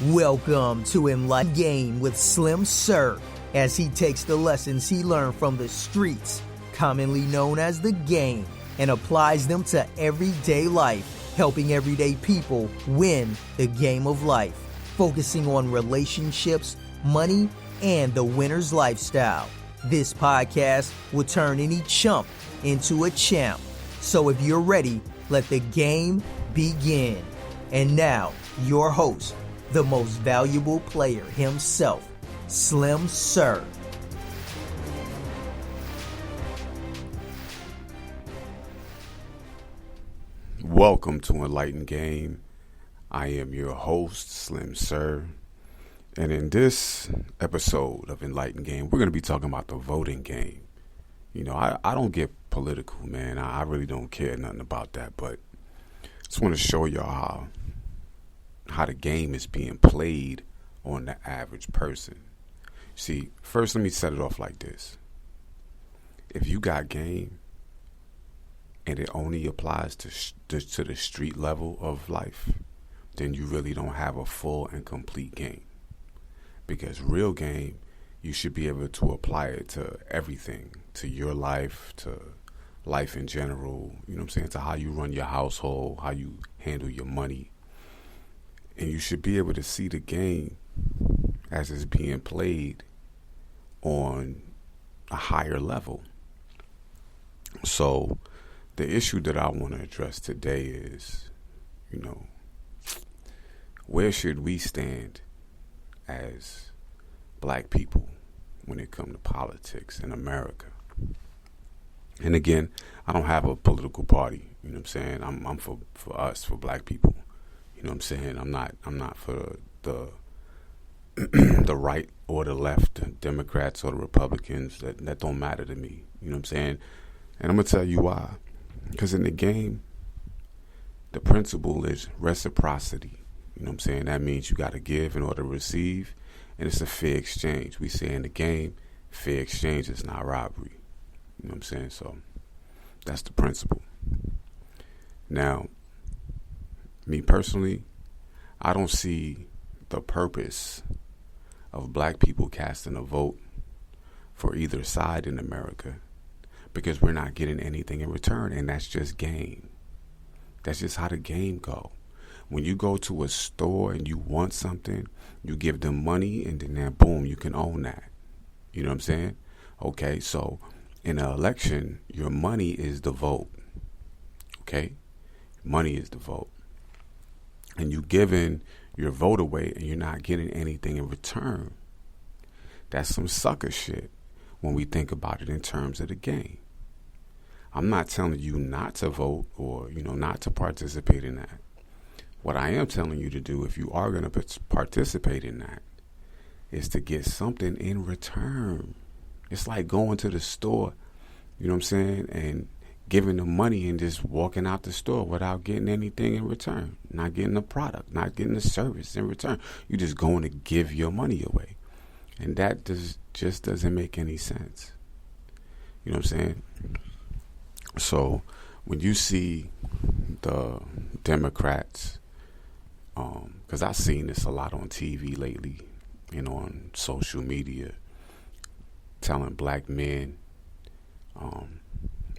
Welcome to Enlightened Game with Slim Sir, as he takes the lessons he learned from the streets, commonly known as the game, and applies them to everyday life, helping everyday people win the game of life, focusing on relationships, money, and the winner's lifestyle. This podcast will turn any chump into a champ. So if you're ready, let the game begin. And now, your host, the most valuable player himself, Slim Sir. Welcome to Enlightened Game. I am your host, Slim Sir. And in this episode of Enlightened Game, we're going to be talking about the voting game. You know, I don't get political, man. I really don't care nothing about that. But I just want to show y'all how the game is being played on the average person. See, first let me set it off like this. If you got game and it only applies to the street level of life, then you really don't have a full and complete game. Because real game, you should be able to apply it to everything, to your life, to life in general, you know what I'm saying, to how you run your household, how you handle your money. And you should be able to see the game as it's being played on a higher level. So the issue that I want to address today is, you know, where should we stand as black people when it comes to politics in America? And again, I don't have a political party, you know what I'm saying? I'm for us, for black people. You know what I'm saying? I'm not for the the right or the left, the Democrats or the Republicans. That don't matter to me. You know what I'm saying? And I'm gonna tell you why. Because in the game, the principle is reciprocity. You know what I'm saying? That means you got to give in order to receive, and it's a fair exchange. We say in the game, fair exchange is not robbery. You know what I'm saying? So that's the principle. Now, me personally, I don't see the purpose of black people casting a vote for either side in America, because we're not getting anything in return, and that's just game. That's just how the game go. When you go to a store and you want something, you give them money, and then boom, you can own that. You know what I'm saying? Okay, so in an election, your money is the vote. Okay? Money is the vote. And you giving your vote away and you're not getting anything in return. That's some sucker shit when we think about it in terms of the game. I'm not telling you not to vote or, you know, not to participate in that. What I am telling you to do, if you are going to participate in that, is to get something in return. It's like going to the store, you know what I'm saying, and giving them money and just walking out the store without getting anything in return, not getting a product, not getting a service in return. You're just going to give your money away. And that just doesn't make any sense. You know what I'm saying? So when you see the Democrats, because I've seen this a lot on TV lately and on social media, telling black men,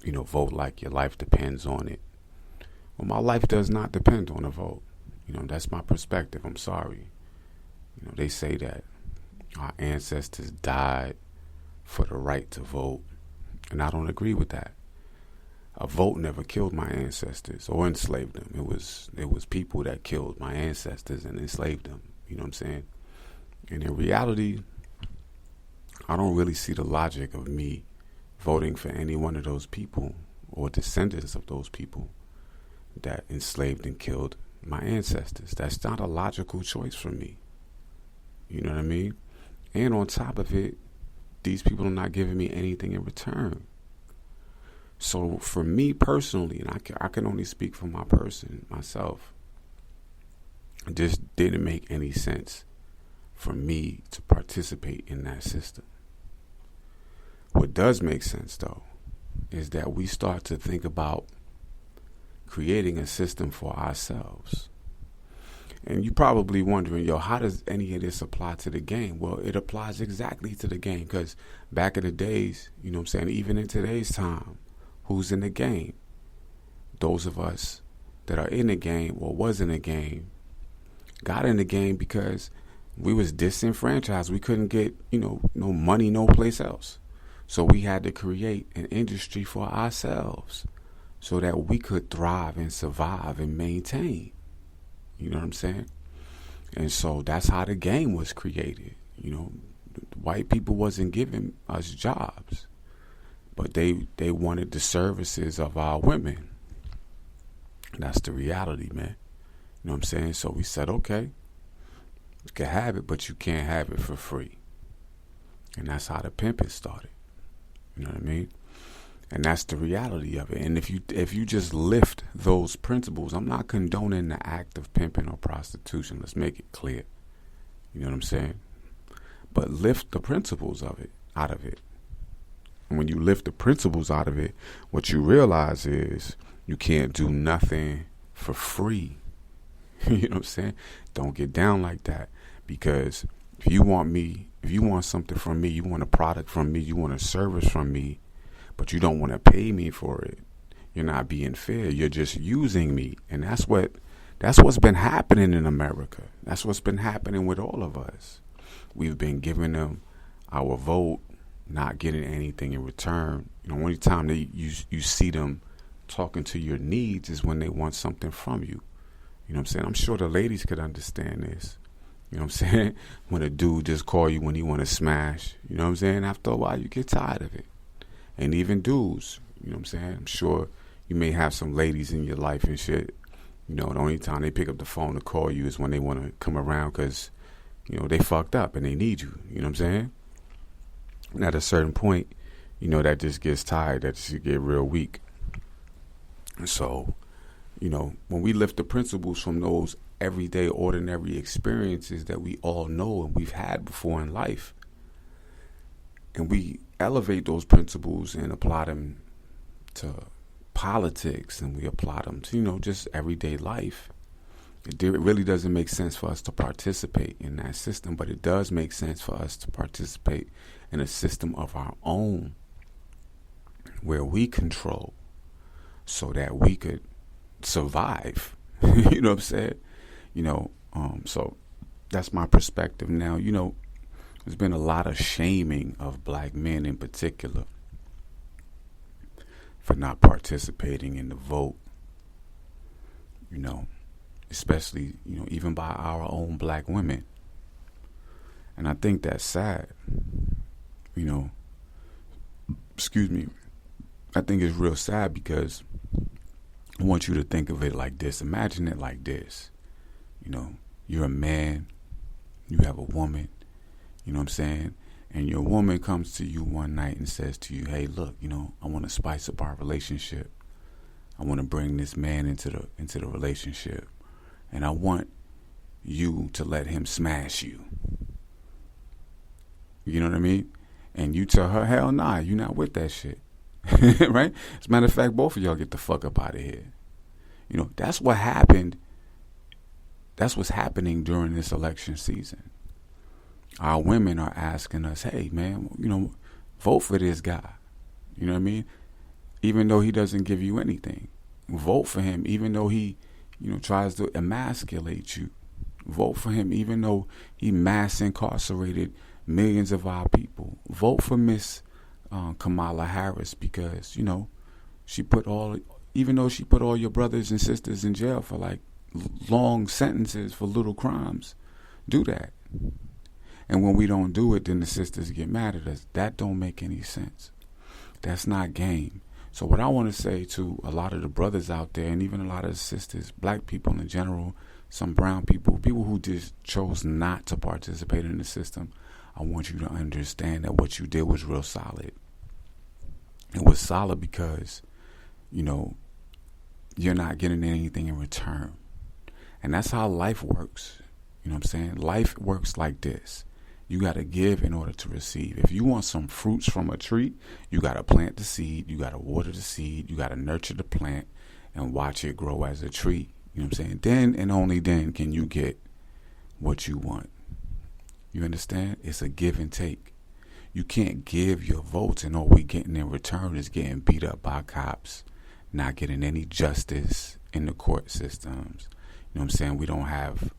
you know, vote like your life depends on it. Well, my life does not depend on a vote. You know, that's my perspective. I'm sorry. You know, they say that our ancestors died for the right to vote, and I don't agree with that. A vote never killed my ancestors or enslaved them. It was people that killed my ancestors and enslaved them. You know what I'm saying? And in reality, I don't really see the logic of me voting for any one of those people or descendants of those people that enslaved and killed my ancestors. That's not a logical choice for me. You know what I mean? And on top of it, these people are not giving me anything in return. So for me personally, and I can only speak for myself, it just didn't make any sense for me to participate in that system. What does make sense, though, is that we start to think about creating a system for ourselves. And you're probably wondering, yo, how does any of this apply to the game? Well, it applies exactly to the game, because back in the days, you know what I'm saying, even in today's time, who's in the game? Those of us that are in the game or was in the game got in the game because we was disenfranchised. We couldn't get, no money no place else. So we had to create an industry for ourselves so that we could thrive and survive and maintain. You know what I'm saying? And so that's how the game was created. White people wasn't giving us jobs, but they wanted the services of our women. That's the reality, man. You know what I'm saying? So we said, okay, you can have it, but you can't have it for free. And that's how the pimping started. You know what I mean? And that's the reality of it. And if you just lift those principles, I'm not condoning the act of pimping or prostitution. Let's make it clear. You know what I'm saying? But lift the principles of it, out of it. And when you lift the principles out of it, what you realize is you can't do nothing for free. You know what I'm saying? Don't get down like that. Because if you want something from me, you want a product from me, you want a service from me, but you don't want to pay me for it, you're not being fair. You're just using me. And that's what's been happening in America. That's what's been happening with all of us. We've been giving them our vote, not getting anything in return. Only time that you see them talking to your needs is when they want something from you. You know what I'm saying? I'm sure the ladies could understand this. You know what I'm saying? When a dude just call you when he want to smash, you know what I'm saying? After a while, you get tired of it. And even dudes, you know what I'm saying? I'm sure you may have some ladies in your life and shit. The only time they pick up the phone to call you is when they want to come around because, they fucked up and they need you. You know what I'm saying? And at a certain point, that just gets tired. That just get real weak. And so, when we lift the principles from those everyday, ordinary experiences that we all know and we've had before in life, and we elevate those principles and apply them to politics, and we apply them to, just everyday life, it really doesn't make sense for us to participate in that system, but it does make sense for us to participate in a system of our own where we control so that we could survive. You know what I'm saying? So that's my perspective. Now, there's been a lot of shaming of black men in particular for not participating in the vote, especially, even by our own black women. And I think that's sad, excuse me. I think it's real sad because I want you to think of it like this. Imagine it like this. You're a man, you have a woman, you know what I'm saying? And your woman comes to you one night and says to you, hey, look, I want to spice up our relationship. I want to bring this man into the relationship. And I want you to let him smash you. You know what I mean? And you tell her, hell nah, you're not with that shit. Right? As a matter of fact, both of y'all get the fuck up out of here. That's what happened. That's what's happening during this election season. Our women are asking us, hey, man, vote for this guy. You know what I mean? Even though he doesn't give you anything. Vote for him, even though he, tries to emasculate you. Vote for him, even though he mass incarcerated millions of our people. Vote for Miss Kamala Harris because, even though she put all your brothers and sisters in jail for like long sentences for little crimes, do that. And when we don't do it, then the sisters get mad at us. That don't make any sense. That's not game. So what I want to say to a lot of the brothers out there, and even a lot of the sisters, black people in general, some brown people who just chose not to participate in the system, I want you to understand that what you did was real solid. It was solid because, you're not getting anything in return. And that's how life works. You know what I'm saying? Life works like this. You got to give in order to receive. If you want some fruits from a tree, you got to plant the seed. You got to water the seed. You got to nurture the plant and watch it grow as a tree. You know what I'm saying? Then and only then can you get what you want. You understand? It's a give and take. You can't give your votes and all we getting in return is getting beat up by cops, not getting any justice in the court systems. You know what I'm saying? We don't have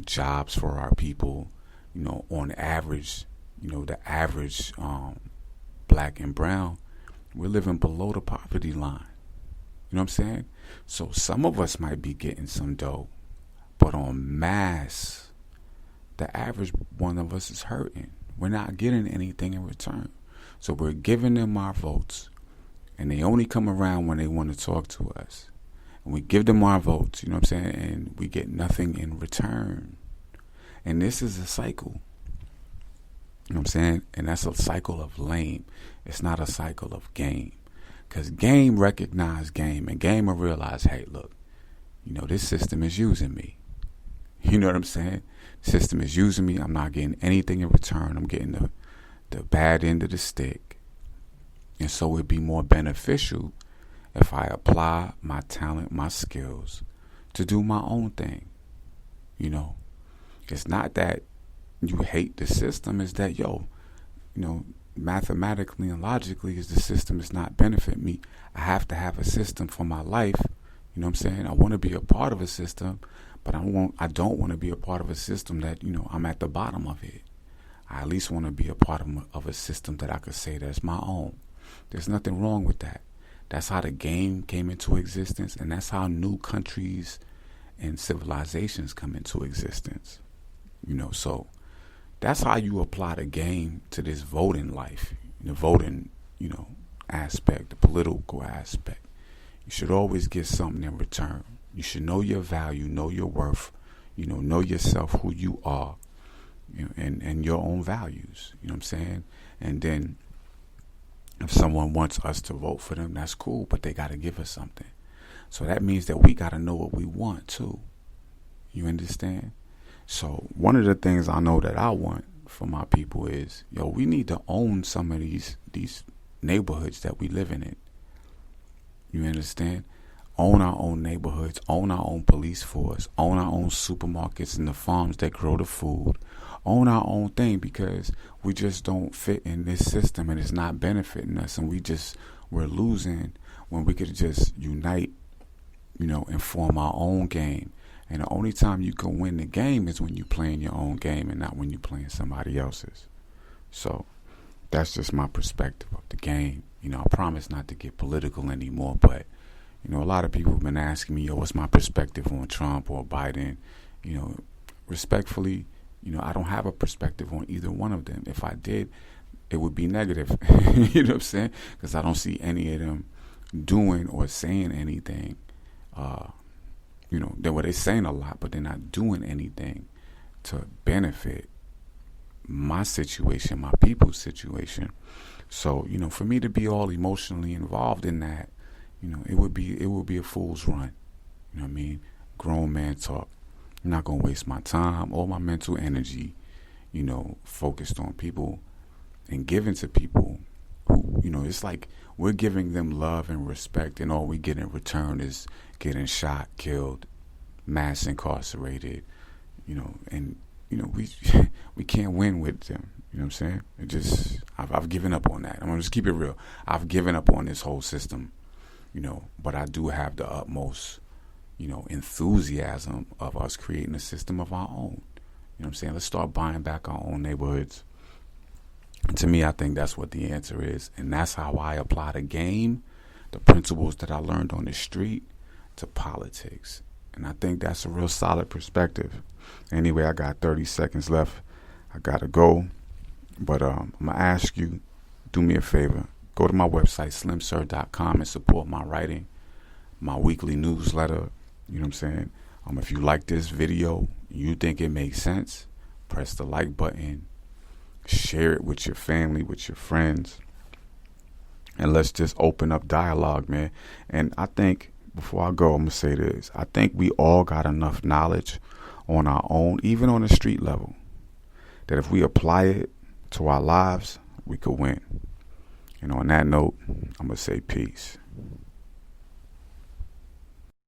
jobs for our people. You know, on average, you know, the average black and brown, we're living below the poverty line. You know what I'm saying? So some of us might be getting some dough, but on mass, the average one of us is hurting. We're not getting anything in return. So we're giving them our votes, and they only come around when they want to talk to us. And we give them our votes, you know what I'm saying, and we get nothing in return. And this is a cycle. You know what I'm saying? And that's a cycle of lame. It's not a cycle of game. Because game recognize game, and game will realize, hey, look, you know, this system is using me. You know what I'm saying? System is using me. I'm not getting anything in return. I'm getting the bad end of the stick. And so it'd be more beneficial if I apply my talent, my skills to do my own thing. You know, it's not that you hate the system. It's that, you know, mathematically and logically is the system is not benefit me. I have to have a system for my life. You know what I'm saying? I want to be a part of a system, but I don't want to be a part of a system that, you know, I'm at the bottom of it. I at least want to be a part of a system that I could say that's my own. There's nothing wrong with that. That's how the game came into existence, and that's how new countries and civilizations come into existence. You know, so that's how you apply the game to this voting life, the voting, you know, aspect, the political aspect. You should always get something in return. You should know your value, know your worth, you know yourself, who you are, you know, and your own values. You know what I'm saying? And then if someone wants us to vote for them, that's cool, but they got to give us something. So that means that we got to know what we want too. You understand? So one of the things I know that I want for my people is, we need to own some of these neighborhoods that we live in. You understand? Own our own neighborhoods, own our own police force, own our own supermarkets and the farms that grow the food, own our own thing, because we just don't fit in this system and it's not benefiting us, and we're losing when we could just unite, you know, and form our own game. And the only time you can win the game is when you're playing your own game and not when you're playing somebody else's. So that's just my perspective of the game. You know, I promise not to get political anymore, but, you know, a lot of people have been asking me, what's my perspective on Trump or Biden? You know, respectfully, you know, I don't have a perspective on either one of them. If I did, it would be negative. You know what I'm saying? Because I don't see any of them doing or saying anything. You know, they're saying a lot, but they're not doing anything to benefit my situation, my people's situation. So, you know, for me to be all emotionally involved in that, you know, it would be a fool's run. You know what I mean? Grown man talk. I'm not going to waste my time or my mental energy, you know, focused on people and giving to people who, you know, it's like we're giving them love and respect, and all we get in return is getting shot, killed, mass incarcerated, you know, and, you know, we can't win with them. You know what I'm saying? I've given up on that. I'm going to just keep it real. I've given up on this whole system, you know, but I do have the utmost, you know, enthusiasm of us creating a system of our own. You know what I'm saying? Let's start buying back our own neighborhoods. And to me, I think that's what the answer is. And that's how I apply the game, the principles that I learned on the street, to politics. And I think that's a real solid perspective. Anyway, I got 30 seconds left. I got to go. But I'm going to ask you, do me a favor. Go to my website, slimsir.com, and support my writing, my weekly newsletter. You know what I'm saying? If you like this video, you think it makes sense, press the like button, share it with your family, with your friends, and let's just open up dialogue, man. And I think, before I go, I'm going to say this. I think we all got enough knowledge on our own, even on the street level, that if we apply it to our lives, we could win. And on that note, I'm going to say peace.